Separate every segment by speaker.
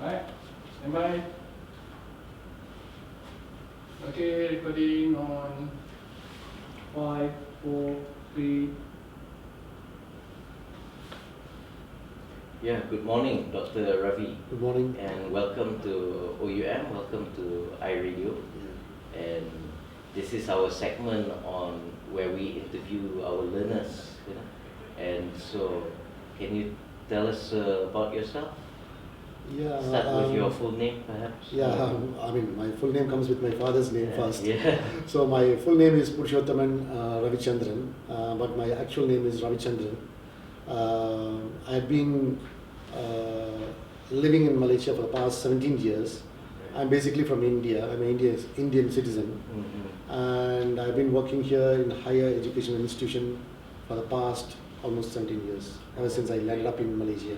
Speaker 1: Alright, stand by. Okay, recording on 5, 4, 3.
Speaker 2: Yeah, good morning, Dr. Ravi.
Speaker 3: Good morning.
Speaker 2: And welcome to OUM, welcome to iRadio. And this is our segment on where we interview our learners. And so, can you tell us about yourself?
Speaker 3: Yeah.
Speaker 2: Start with your full name, perhaps.
Speaker 3: Yeah, I mean, my full name comes with my father's name first.
Speaker 2: Yeah.
Speaker 3: So my full name is Purushothaman Ravichandran, but my actual name is Ravichandran. I've been living in Malaysia for the past 17 years. I'm basically from India. I'm an Indian citizen. And I've been working here in higher education institution for the past almost 17 years, ever since I landed up in Malaysia.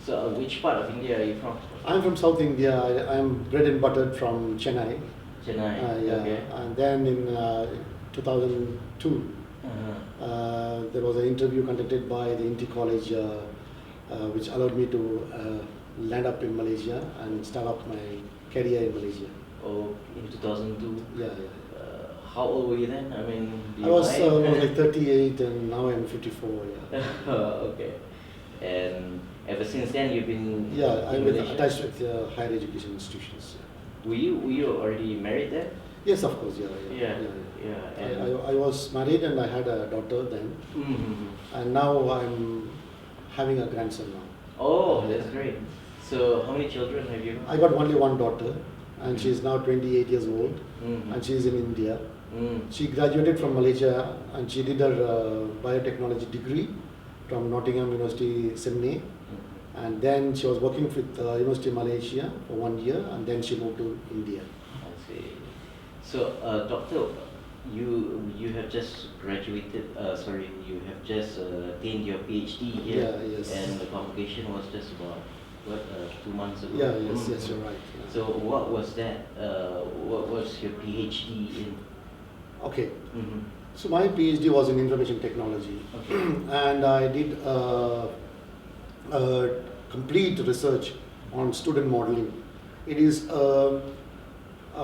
Speaker 2: So, which part of India are you from?
Speaker 3: I'm from South India. I'm bred and buttered from Chennai.
Speaker 2: Chennai.
Speaker 3: Yeah.
Speaker 2: Okay.
Speaker 3: And then in 2002, there was an interview conducted by the Inti College, which allowed me to land up in Malaysia and start up my career in Malaysia.
Speaker 2: Oh, in 2002?
Speaker 3: Yeah.
Speaker 2: How old were you then? I mean,
Speaker 3: I was like 38 and now I'm 54. Yeah.
Speaker 2: Okay. And ever since then you've been
Speaker 3: I'm attached with higher education institutions. Yeah.
Speaker 2: Were you already married then?
Speaker 3: Yes, of course.
Speaker 2: Yeah.
Speaker 3: I was married and I had a daughter then, and now I'm having a grandson now.
Speaker 2: Oh, that's great. So how many children have you?
Speaker 3: I got only one daughter, and she's now 28 years old, and she's in India. She graduated from Malaysia and she did her biotechnology degree from Nottingham University, Sydney. And then she was working with University of Malaysia for 1 year, and then she moved to India.
Speaker 2: I see. So, doctor, you have just graduated. You have just attained your PhD here.
Speaker 3: Yeah, yes.
Speaker 2: And the convocation was just about 2 months ago.
Speaker 3: Yeah, yes, you're right. Yeah.
Speaker 2: So, what was that? What was your PhD in?
Speaker 3: Okay. So my PhD was in information technology, and I did complete research on student modeling. It is a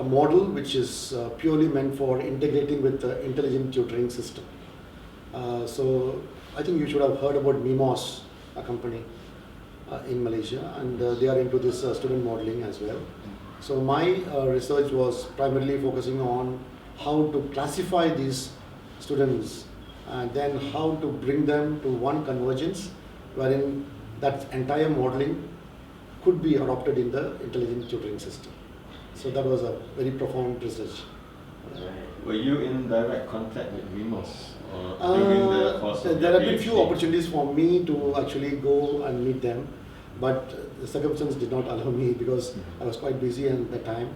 Speaker 3: model which is purely meant for integrating with the intelligent tutoring system. So I think you should have heard about MIMOS, a company in Malaysia, and they are into this student modeling as well. So my research was primarily focusing on how to classify these students and then how to bring them to one convergence wherein that entire modeling could be adopted in the intelligent tutoring system. So that was a very profound research.
Speaker 4: Were you in direct contact with MIMOS during the course of
Speaker 3: there
Speaker 4: your
Speaker 3: have been
Speaker 4: PhD?
Speaker 3: few opportunities for me to actually go and meet them, but the circumstances did not allow me because I was quite busy at the time.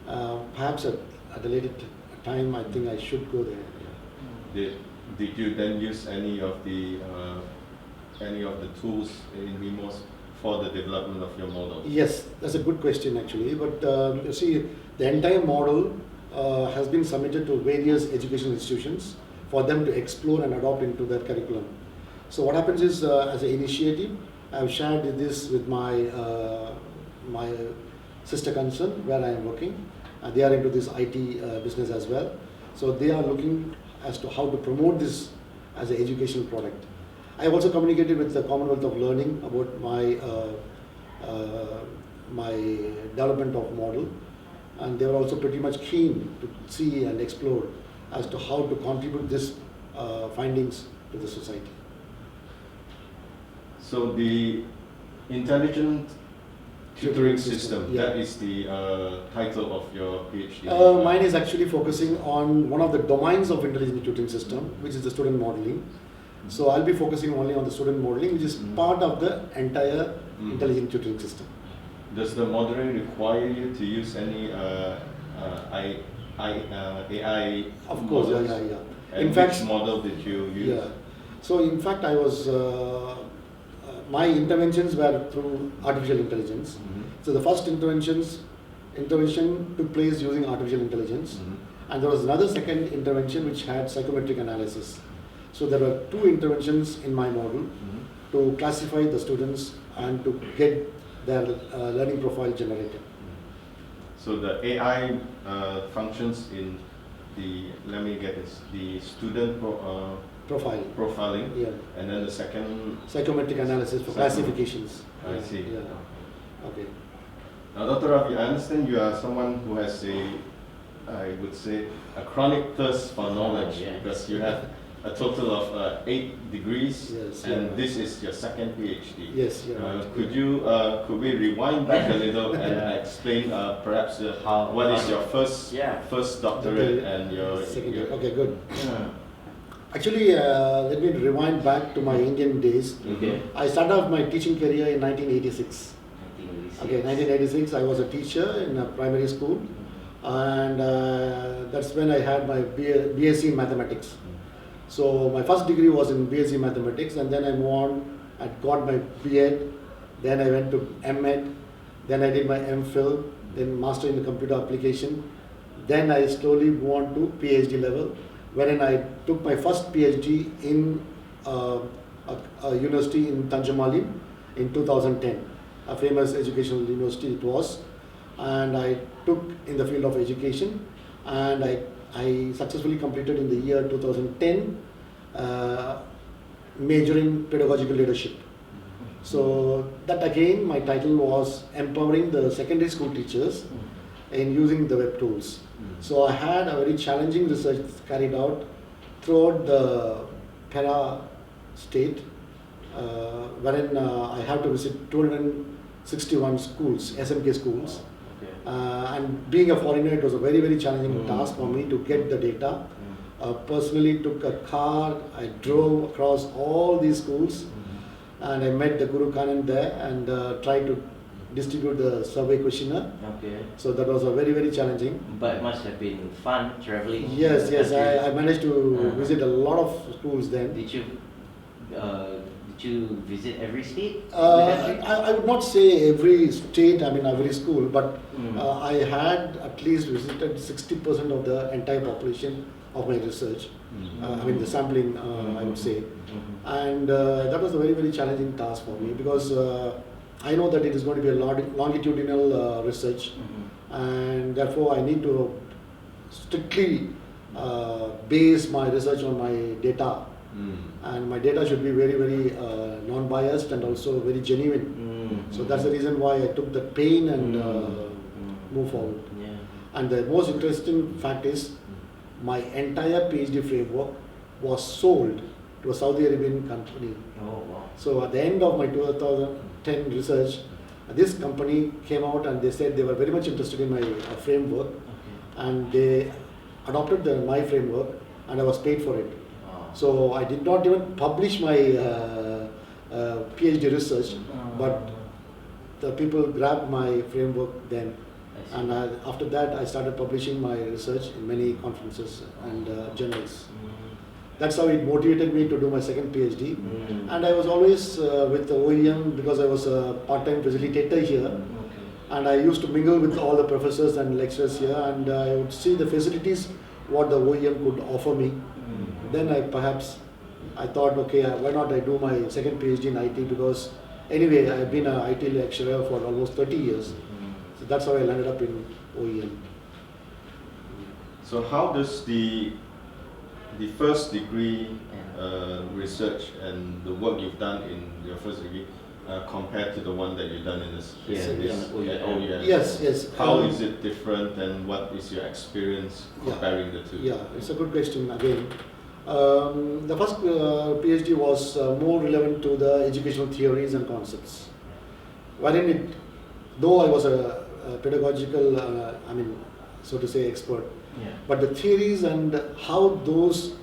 Speaker 3: Perhaps at a later time, I think I should go there. Yeah.
Speaker 4: Did you then use any of the tools in MIMOS for the development of your model?
Speaker 3: Yes, that's a good question actually. But you see, the entire model has been submitted to various educational institutions for them to explore and adopt into their curriculum. So what happens is, as an initiative, I've shared this with my sister concern where I am working. They are into this IT business as well. So they are looking as to how to promote this as an educational product. I have also communicated with the Commonwealth of Learning about my development of model, and they were also pretty much keen to see and explore as to how to contribute this findings to the society.
Speaker 4: So the intelligent tutoring system,
Speaker 3: yeah.
Speaker 4: that is the title of your PhD?
Speaker 3: Mine is actually focusing on one of the domains of intelligent tutoring system, which is the student modeling. So I'll be focusing only on the student modeling, which is part of the entire intelligent tutoring system.
Speaker 4: Does the modeling require you to use any AI
Speaker 3: Of course,
Speaker 4: models?
Speaker 3: yeah.
Speaker 4: And
Speaker 3: In fact,
Speaker 4: which model did you use?
Speaker 3: Yeah. So in fact, I was my interventions were through artificial intelligence. So the first intervention took place using artificial intelligence, and there was another second intervention which had psychometric analysis. So there were two interventions in my model to classify the students and to get their learning profile generator.
Speaker 4: So the AI functions in the, let me get this, the student
Speaker 3: Profile.
Speaker 4: profiling,
Speaker 3: Yeah.
Speaker 4: and then the second,
Speaker 3: Psychometric analysis for classifications.
Speaker 4: I see.
Speaker 3: Yeah. Okay.
Speaker 4: Now, Dr. Ravi, I understand you are someone who has I would say, a chronic thirst for knowledge,
Speaker 2: Yeah.
Speaker 4: because you have a total of 8 degrees,
Speaker 3: Yes,
Speaker 4: and
Speaker 3: yeah.
Speaker 4: this is your second PhD.
Speaker 3: Yes, you're right.
Speaker 4: Could we rewind back a little and
Speaker 2: Yeah.
Speaker 4: explain perhaps
Speaker 2: How-
Speaker 4: what is
Speaker 2: how-
Speaker 4: your first
Speaker 2: Yeah.
Speaker 4: doctorate and your
Speaker 3: Second
Speaker 4: your-
Speaker 3: year. Okay, good.
Speaker 2: Yeah.
Speaker 3: Actually, let me rewind back to my Indian days.
Speaker 2: Okay.
Speaker 3: I started off my teaching career in 1986.
Speaker 2: 1986.
Speaker 3: Okay, 1986, I was a teacher in a primary school, and that's when I had my BSc in mathematics. So my first degree was in BSc mathematics, and then I moved on. I got my B.Ed, then I went to M.Ed, then I did my M.Phil, then Master in the Computer Application. Then I slowly moved on to PhD level, wherein I took my first PhD in a university in Tanjung in 2010, a famous educational university it was, and I took in the field of education, and I successfully completed in the year 2010, majoring pedagogical leadership. So that again, my title was empowering the secondary school teachers in using the web tools. So I had a very challenging research carried out throughout the para state, wherein I have to visit 261 schools, SMK schools.
Speaker 2: Okay.
Speaker 3: And being a foreigner, it was a very, very challenging task for me to get the data. Personally took a car, I drove across all these schools, and I met the Guru Kanan there and tried to distribute the survey questionnaire.
Speaker 2: Okay.
Speaker 3: So that was a very, very challenging.
Speaker 2: But it must have been fun traveling.
Speaker 3: Yes,
Speaker 2: the
Speaker 3: yes,
Speaker 2: country.
Speaker 3: I managed to visit a lot of schools then.
Speaker 2: Did you visit every state?
Speaker 3: I would not say every state, I mean every school, but
Speaker 2: Mm.
Speaker 3: I had at least visited 60% of the entire population of my research. I mean the sampling, I would say. And that was a very, very challenging task for me, because I know that it is going to be a longitudinal research, and therefore I need to strictly base my research on my data. And my data should be very, very non-biased and also very genuine. So that's the reason why I took the pain and move forward.
Speaker 2: Yeah.
Speaker 3: And the most interesting fact is my entire PhD framework was sold to a Saudi Arabian company.
Speaker 2: Oh wow.
Speaker 3: So at the end of my 2010 research, this company came out and they said they were very much interested in my framework, and they adopted my framework, and I was paid for it. So I did not even publish my PhD research, but the people grabbed my framework then, and after that I started publishing my research in many conferences and journals. That's how it motivated me to do my second PhD. And I was always with the OEM, because I was a part-time facilitator here, and I used to mingle with all the professors and lecturers here, and I would see the facilities what the OEM could offer me. Then I thought, okay, why not I do my second PhD in IT, because anyway I've been an IT lecturer for almost 30 years. So that's how I landed up in OEM.
Speaker 4: So how does the first degree research and the work you've done in your first degree compared to the one that you've done in this OEM?
Speaker 3: Yes, yes.
Speaker 4: How is it different, and what is your experience comparing the two?
Speaker 3: Yeah, it's a good question again. The first PhD was more relevant to the educational theories and concepts, wherein though I was a pedagogical, so to say, expert, but the theories and how those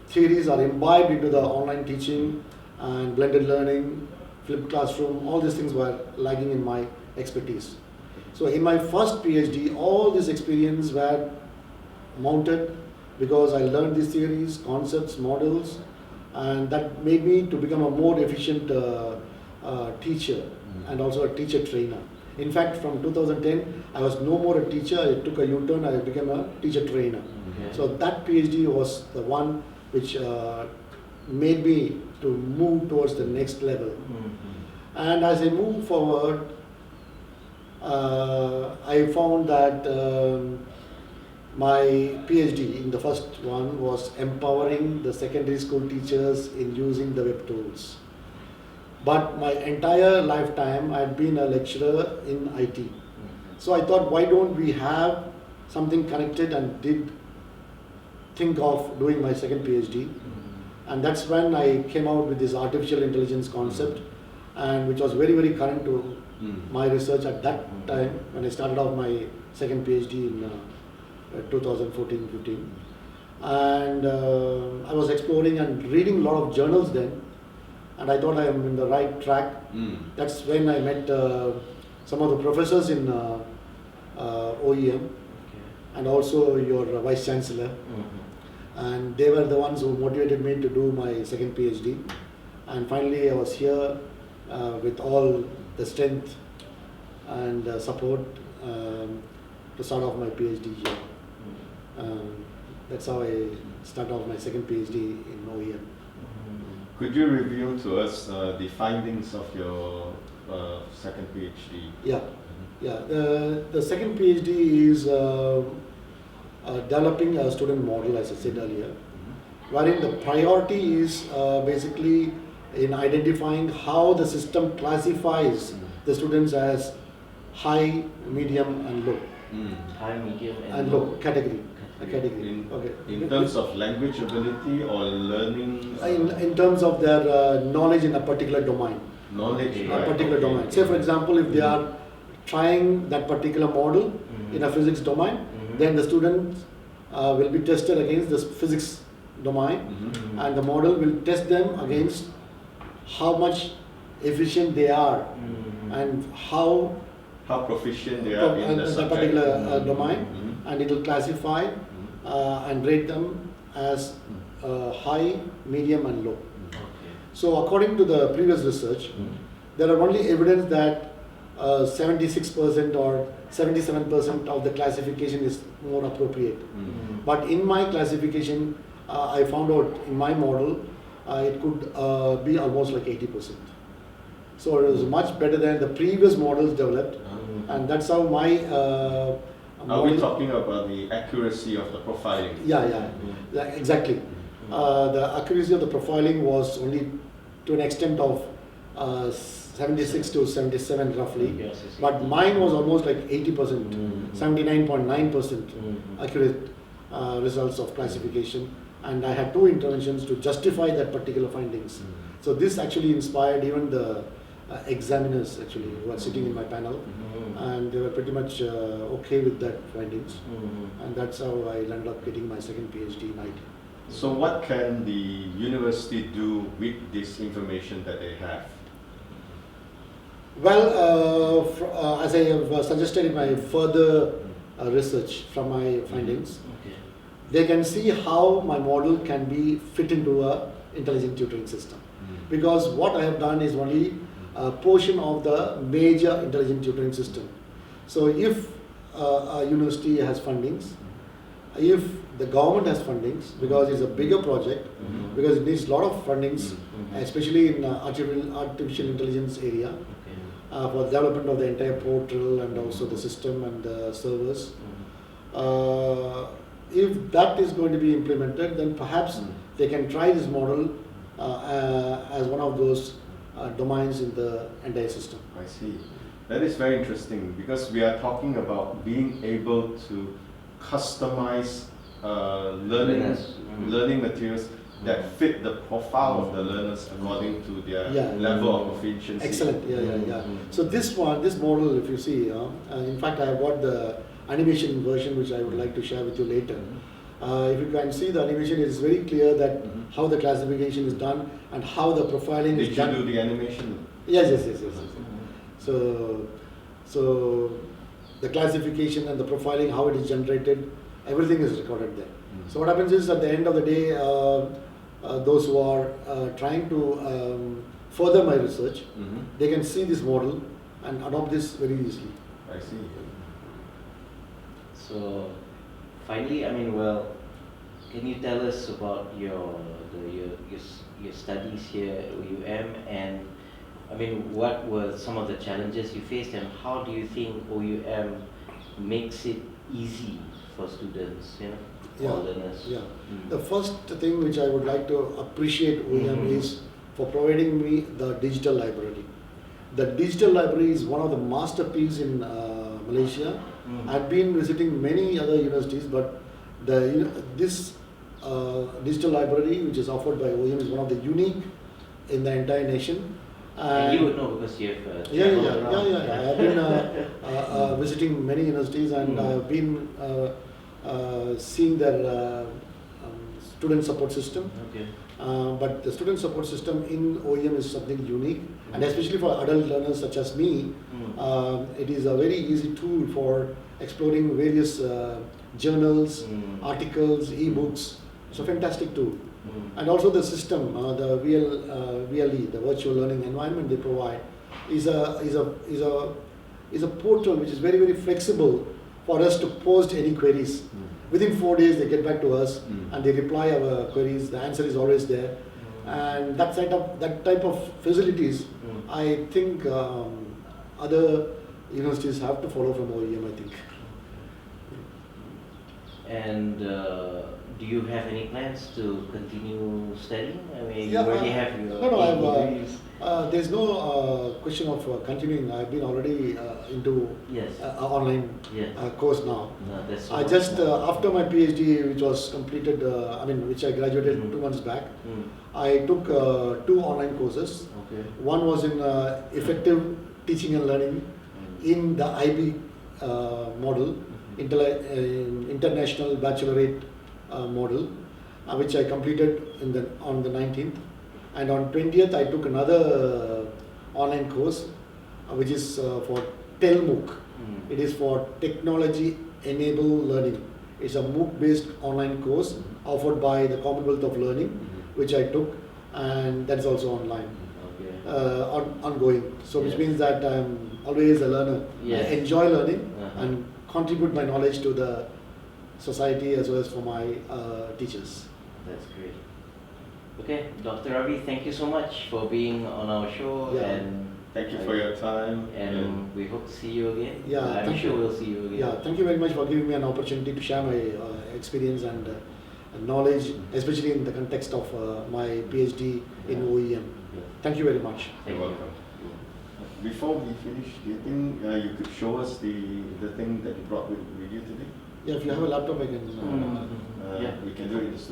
Speaker 3: theories are imbibed into the online teaching and blended learning, flipped classroom, all these things were lagging in my expertise. So in my first PhD, all this experience were mounted, because I learned these theories, concepts, models, and that made me to become a more efficient teacher and also a teacher trainer. In fact, from 2010, I was no more a teacher. I took a U-turn. I became a teacher trainer.
Speaker 2: Okay.
Speaker 3: So that PhD was the one which made me to move towards the next level. And as I moved forward, I found that my PhD in the first one was empowering the secondary school teachers in using the web tools. But my entire lifetime I had been a lecturer in IT. So I thought, why don't we have something connected, and did think of doing my second PhD. And that's when I came out with this artificial intelligence concept, and which was very, very current to my research at that time when I started off my second PhD in 2014-15. And I was exploring and reading a lot of journals then, and I thought I am in the right track. That's when I met some of the professors in OEM, and also your Vice Chancellor. And they were the ones who motivated me to do my second PhD. And finally I was here with all the strength and support to start off my PhD here. That's how I started off my second PhD in OEM.
Speaker 4: Could you reveal to us the findings of your second PhD?
Speaker 3: Yeah. The second PhD is developing a student model, as I said earlier, wherein the priority is basically in identifying how the system classifies the students as high, medium, and low.
Speaker 2: High, medium,
Speaker 3: and low category.
Speaker 4: In terms of language ability or learning?
Speaker 3: In terms of their knowledge in a particular domain.
Speaker 4: Knowledge,
Speaker 3: in a particular domain. Say, for example, if they are trying that particular model in a physics domain, then the students will be tested against the physics domain, and the model will test them against how much efficient they are and how
Speaker 4: proficient they are in the
Speaker 3: particular domain, and it will classify and rate them as high, medium, and low. So according to the previous research, there are only evidence that 76% or 77% of the classification is more appropriate. But in my classification, I found out in my model, it could be almost like 80%. So it was much better than the previous models developed, and that's how my
Speaker 4: Are we talking about the accuracy of the profiling?
Speaker 3: Yeah, exactly. The accuracy of the profiling was only to an extent of 76 to 77 roughly, but mine was almost like 80%, 79.9% accurate results of classification, and I had 2 interventions to justify that particular findings. So this actually inspired even the examiners actually who are sitting in my panel, and they were pretty much okay with that findings, and that's how I ended up getting my second PhD in IT.
Speaker 4: So what can the university do with this information that they have?
Speaker 3: Well, as I have suggested in my further research from my findings, they can see how my model can be fit into a intelligent tutoring system. Because what I have done is only a portion of the major intelligent tutoring system. So if a university has fundings, if the government has fundings, because it's a bigger project, because it needs a lot of fundings, especially in artificial intelligence area, for development of the entire portal and also the system and the servers. If that is going to be implemented, then perhaps they can try this model as one of those domains in the entire system.
Speaker 4: I see. That is very interesting, because we are talking about being able to customize learning materials that fit the profile of the learners according to their level of proficiency.
Speaker 3: Excellent. So this model, if you see, in fact I have got the animation version which I would like to share with you later. If you can see the animation, it is very clear that how the classification is done and how the profiling is done.
Speaker 4: Did you do the animation?
Speaker 3: Yes. So the classification and the profiling, how it is generated, everything is recorded there. So what happens is, at the end of the day, those who are trying to further my research, they can see this model and adopt this very easily.
Speaker 4: I see.
Speaker 2: So finally, can you tell us about your studies here at UM, and I mean, what were some of the challenges you faced, and how do you think OUM makes it easy for students, you know, or learners?
Speaker 3: Yeah.
Speaker 2: Mm.
Speaker 3: The first thing which I would like to appreciate OEM is for providing me the digital library. The digital library is one of the masterpieces in Malaysia. I've been visiting many other universities, but this digital library, which is offered by OEM, is one of the unique in the entire nation.
Speaker 2: And you would know because you have
Speaker 3: Yeah.
Speaker 2: traveled around.
Speaker 3: I've been visiting many universities, and I've been seeing their student support system.
Speaker 2: Okay.
Speaker 3: But the student support system in OEM is something unique, and especially for adult learners such as me, it is a very easy tool for exploring various journals, articles, e-books. It's a fantastic tool. And also the system, the VLE, the virtual learning environment they provide, is a portal which is very, very flexible for us to post any queries. Within 4 days they get back to us and they reply our queries. The answer is always there, and that type of facilities, I think other universities have to follow from OEM, I think.
Speaker 2: And do you have any plans to continue studying? I mean,
Speaker 3: Yeah,
Speaker 2: you already have your
Speaker 3: no,
Speaker 2: degrees.
Speaker 3: there's no question of continuing. I've been already into
Speaker 2: Yes.
Speaker 3: online
Speaker 2: Yes.
Speaker 3: course now.
Speaker 2: No, that's so
Speaker 3: I
Speaker 2: much
Speaker 3: just
Speaker 2: more.
Speaker 3: after my PhD, which was completed, which I graduated 2 months back, I took 2 online courses.
Speaker 2: Okay.
Speaker 3: One was in effective teaching and learning in the IB model, International Baccalaureate model, which I completed on the 19th. And on 20th, I took another online course, which is for TELMOOC. It is for Technology Enabled Learning. It's a MOOC-based online course offered by the Commonwealth of Learning, which I took, and that's also online, ongoing. So, which means that I'm always a learner.
Speaker 2: Yes.
Speaker 3: I enjoy learning and contribute my knowledge to the society as well as for my teachers.
Speaker 2: That's great. Okay, Dr. Ravi, thank you so much for being on our show,
Speaker 3: Yeah.
Speaker 2: and
Speaker 4: Thank you for your time.
Speaker 2: and we hope to see you again.
Speaker 3: Yeah,
Speaker 2: I'm
Speaker 3: thank
Speaker 2: sure
Speaker 3: you.
Speaker 2: we'll see you again.
Speaker 3: Yeah, thank you very much for giving me an opportunity to share my experience and knowledge, especially in the context of my PhD in OEM.
Speaker 2: Yeah.
Speaker 3: Thank you very much.
Speaker 2: Thank
Speaker 4: You're
Speaker 2: you.
Speaker 4: welcome. Before we finish, do you think you could show us the thing that you brought with you today?
Speaker 3: Yeah, if you have a laptop, I can.
Speaker 2: Yeah.
Speaker 4: We can do it in the